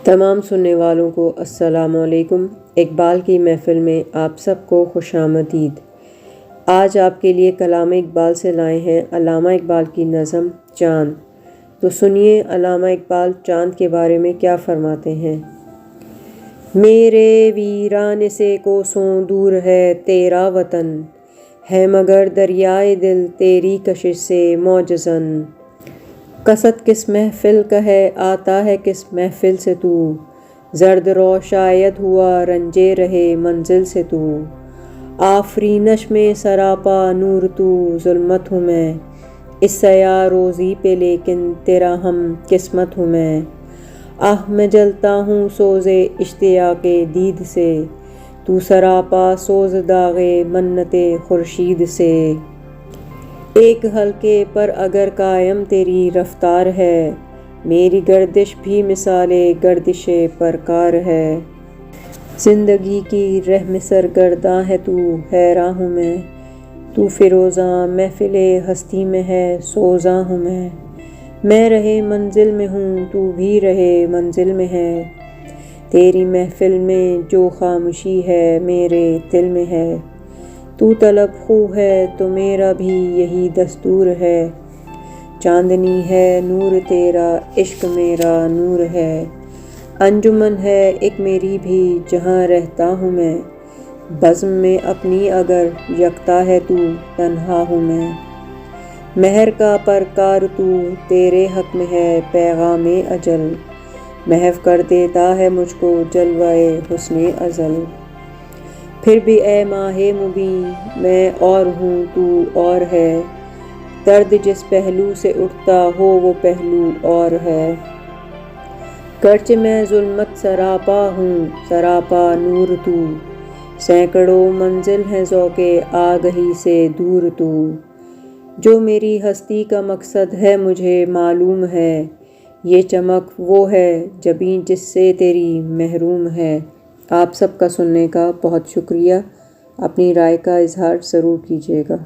تمام سننے والوں کو السلام علیکم۔ اقبال کی محفل میں آپ سب کو خوش آمدید۔ آج آپ کے لیے کلام اقبال سے لائے ہیں علامہ اقبال کی نظم چاند۔ تو سنیے علامہ اقبال چاند کے بارے میں کیا فرماتے ہیں۔ میرے ویرانے سے کوسوں دور ہے تیرا وطن، ہے مگر دریائے دل تیری کشش سے معجزاً۔ قصد کس محفل کا ہے آتا ہے کس محفل سے تو، زرد رو شاید ہوا رنجے رہے منزل سے تو۔ آفرینش میں سراپا نور تو، ظلمت ہوں میں اس سیاہ روزی پہ لیکن تیرا ہم قسمت ہوں میں۔ آہ میں جلتا ہوں سوز اشتیاق دید سے، تو سراپا سوز داغ منت خورشید سے۔ ایک حلقے پر اگر قائم تیری رفتار ہے، میری گردش بھی مثال گردش پرکار ہے۔ زندگی کی رہ میں سرگرداں ہے تو، حیراں ہوں میں تو فروزاں محفل ہستی میں ہے سوزاں ہوں میں رہے منزل میں ہوں تو بھی رہے منزل میں ہے۔ تیری محفل میں جو خاموشی ہے میرے دل میں ہے، تو طلب خو ہے تو میرا بھی یہی دستور ہے۔ چاندنی ہے نور تیرا عشق میرا نور ہے، انجمن ہے ایک میری بھی جہاں رہتا ہوں میں۔ بزم میں اپنی اگر یکتا ہے تو تنہا ہوں میں، مہر کا پرکار تو تیرے حق میں ہے پیغام اجل۔ محو کر دیتا ہے مجھ کو جلوہ حسن ازل، پھر بھی اے ماہ مبیں میں اور ہوں تو اور ہے۔ درد جس پہلو سے اٹھتا ہو وہ پہلو اور ہے، گرچہ میں ظلمت سراپا ہوں سراپا نور تو۔ سینکڑوں منزل ہیں ذوق آگہی سے دور تو، جو میری ہستی کا مقصد ہے مجھے معلوم ہے۔ یہ چمک وہ ہے جبیں جس سے تیری محروم ہے۔ آپ سب کا سننے کا بہت شکریہ۔ اپنی رائے کا اظہار ضرور کیجیے گا۔